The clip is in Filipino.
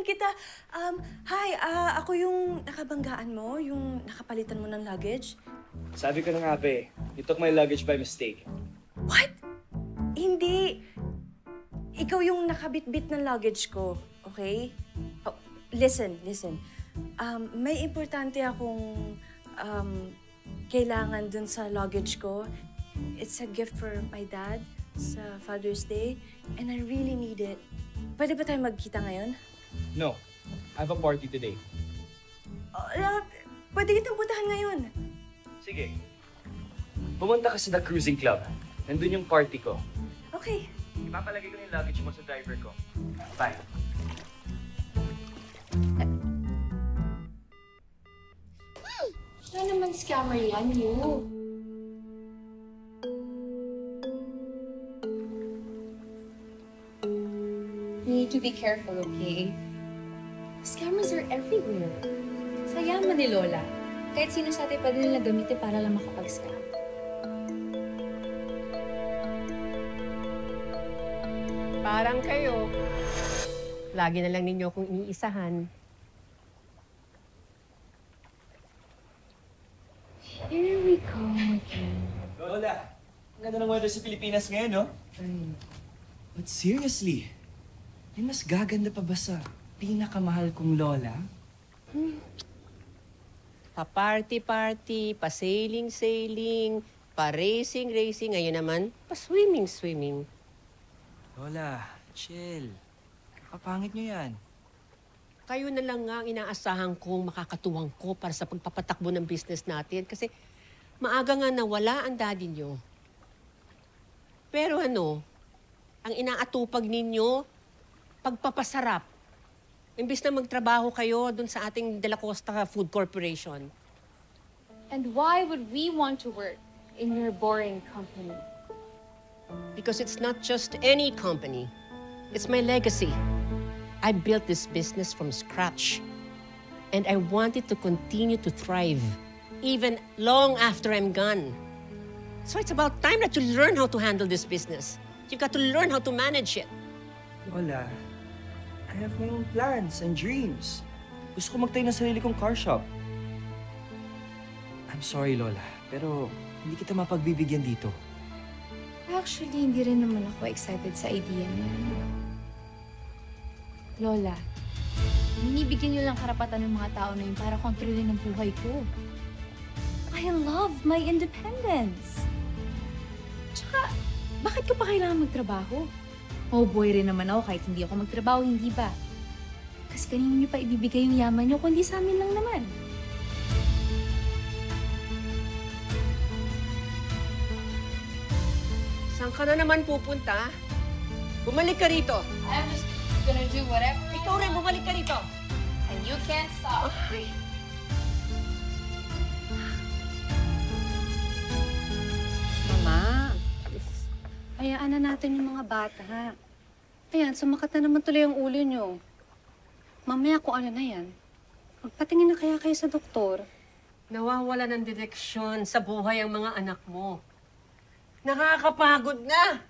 kita. Hi, ako yung nakabanggaan mo, yung nakapalitan mo ng luggage. Sabi ko na nga, be. You took my luggage by mistake. What? Hindi. Ikaw yung nakabitbit ng luggage ko, okay? Oh, listen. May importante akong kailangan dun sa luggage ko. It's a gift for my dad sa Father's Day, and I really need it. Pwede ba tayo magkita ngayon? No. I have a party today. Pwede kitang puntahan ngayon. Sige. Pumunta ka sa The Cruising Club. Nandun yung party ko. Okay. Ipapalagay ko yung luggage mo sa driver ko. Bye. Siya naman scammer yan, you. You need to be careful, okay? Scammers are everywhere. Sa yaman ni Lola, kahit sino sa atin pwede nila gamitin para lang makapag-scam. Parang kayo. Lagi na lang ninyo akong iniisahan. Here we go again. Lola, ang ganda ng weather sa Pilipinas ngayon, no? But seriously, may mas gaganda pa ba sa pinakamahal kong lola? Pa-party-party, pa-sailing-sailing, pa-racing-racing. Ngayon naman, pa-swimming-swimming. Lola, chill. Kapangit nyo yan. Kayo na lang nga ang inaasahan kong makakatuwang ko para sa pagpapatakbo ng business natin. Kasi maaga nga nawala ang daddy nyo. Pero ano, ang inaatupag ninyo, pagpapasarap. Imbis na magtrabaho kayo dun sa ating De La Costa Food Corporation. And why would we want to work in your boring company? Because it's not just any company. It's my legacy. I built this business from scratch. And I want it to continue to thrive, even long after I'm gone. So it's about time that you learn how to handle this business. You've got to learn how to manage it. Lola, I have my own plans and dreams. Gusto ko magtayo ng sarili kong car shop. I'm sorry, Lola, pero hindi kita mapagbibigyan dito. Actually, hindi rin naman ako excited sa idea niya. Lola, binibigyan niyo lang karapatan ng mga tao na yun para kontrolin ang buhay ko. I love my independence. Tsaka, bakit ko pa kailangan magtrabaho? Oh boy rin naman ako kahit hindi ako magtrabaho, hindi ba? Kasi kanino niyo pa ibibigay yung yaman niyo kundi sa amin lang naman. Saan ka na naman pupunta? Bumalik ka rito. I'm just gonna do whatever. Ikaw rin, bumalik ka rito. And you can't stop. Mama, hayaan na natin yung mga bata. Ayan, sumakat na naman tuloy ang ulo nyo. Mamaya kung ano na yan, magpatingin na kaya kayo sa doktor. Nawawala ng direksyon sa buhay ang mga anak mo. Nakakapagod na!